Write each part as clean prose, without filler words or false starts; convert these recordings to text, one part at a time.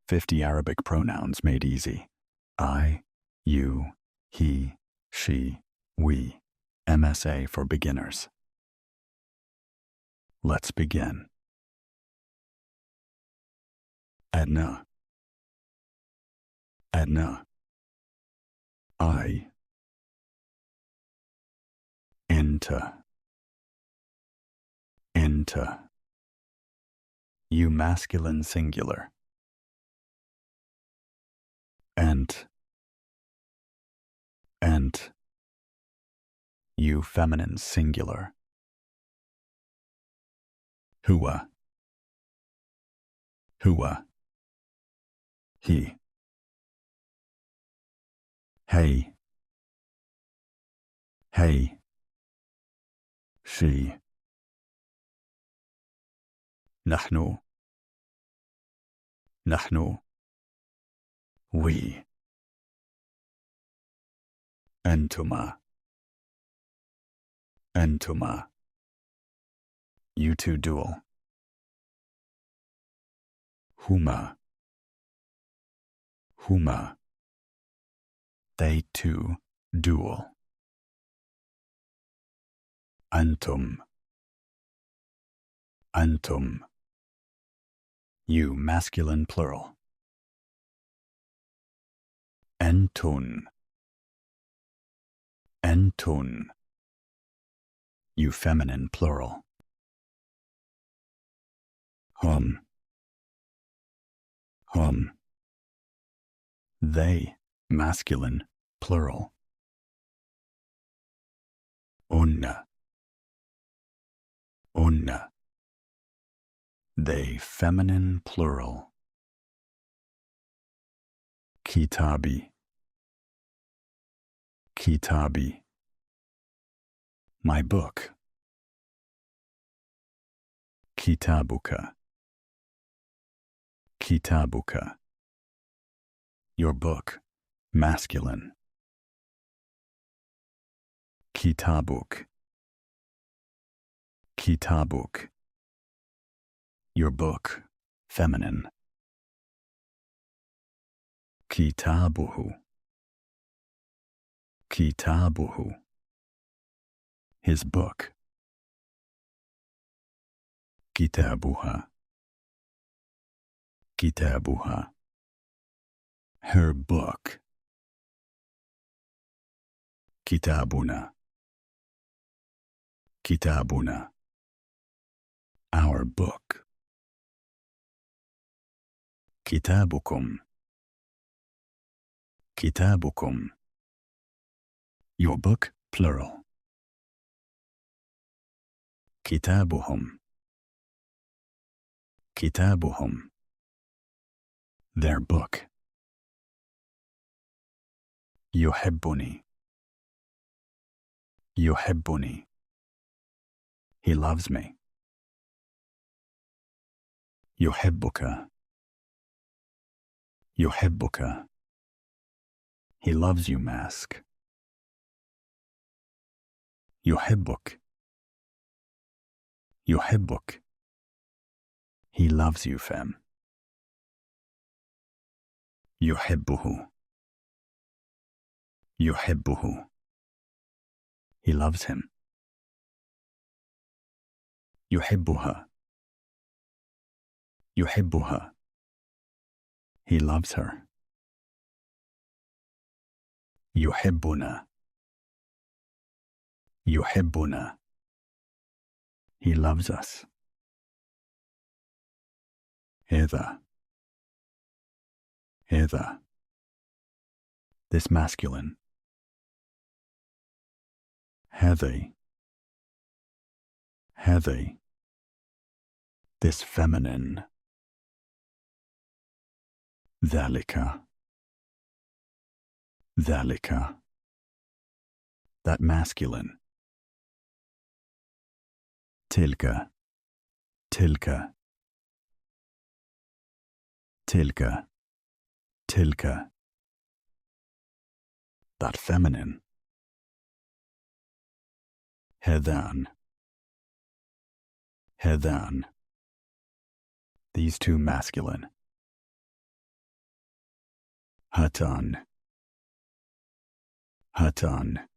50 Arabic pronouns made easy. I, you, he, she, we. MSA for beginners. Let's begin. Edna. Edna. I. Into. Into. You masculine singular. Ent. Ent. You feminine singular. Hua. Hua. He. Hey. Hey. She. نحن. نحن. We. أنتما. أنتما. You two dual. Huma. Huma. They two dual. Antum. Antum. You masculine plural. Entun. Entun. You feminine plural. Hum. Hum. They masculine plural. Unna. Unna. They feminine plural. Kitabi. Kitabi. My book. Kitabuka. Kitabuka. Your book. Masculine. Kitabuk. Kitabuk. Your book. Feminine. Kitabuhu. Kitabuhu. His book. Kitabuha. Kitabuha. Her book. Kitabuna. Kitabuna. Our book. Kitabukum. Kitabukum. Your book, plural. Kitabuhum. Kitabuhum. Their book. Yuhibbuni. Yuhibbuni. He loves me. Yuhibbuka. Yuhibbuka. He loves you, mask. Yuhibbuk. Yuhibbuk. He loves you, femme. Yuhibbuhu. Yuhibbuhu. He loves him. Yuhibbuha. Yuhibbuha. He loves her. Yuhibbuna. Yuhibbuna. He loves us. Hither. Hither. This masculine. Heathy. Heathy. This feminine. Dhalika. Dhalika. That masculine. Tilka. Tilka. Tilka. Tilka. That feminine. Hedan. Hedan. These two masculine. Hatan. Hatan.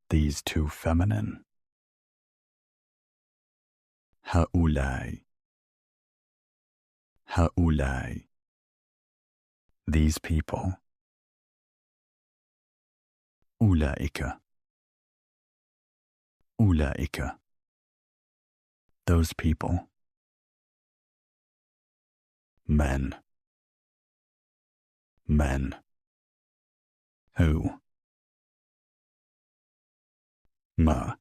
These two feminine. هؤلاء. هؤلاء. These people. أولئك. أولئك. Those people. Men. Men. Who? Ma.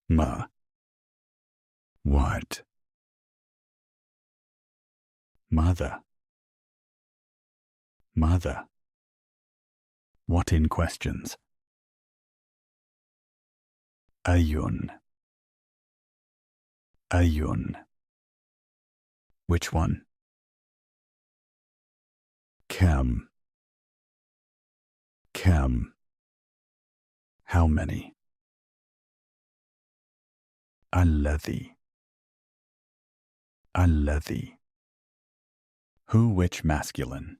Ma. What? Mother. Mother. What in questions? Ayun. Ayun. Which one? Kam. Kam. How many? Alladhi. Alladhi. Who, which masculine?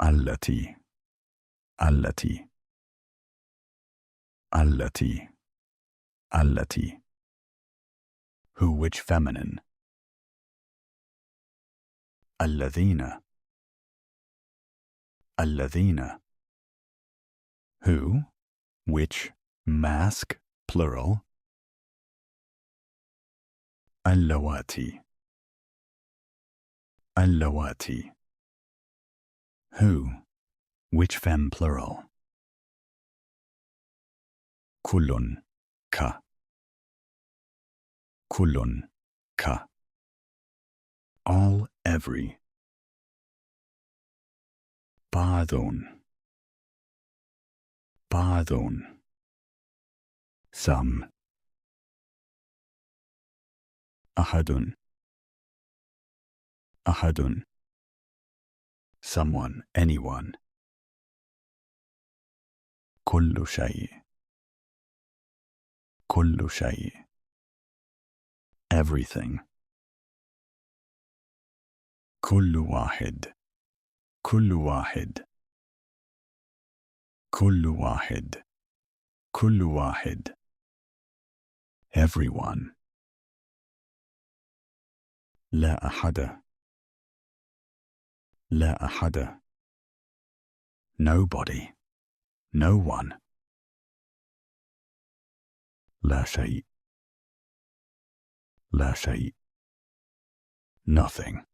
Allati. Allati. Allati. Allati. Who, which feminine? Alladhina. Alladhina. Who, which mask, plural? Allawati. Allawati. Who, which fem, plural? Kullun. Ka. Kullun. Ka. All, every. Ba'dun. Ba'dun. Some. Ahadun. Ahadun. Someone, anyone. Kullu shay. Kullu shay. Everything. Kullu wahid. Kullu wahid. Kullu wahid. Kullu wahid. Everyone. لا أحد. لا أحد. Nobody. No one. لا شيء. لا شيء. Nothing.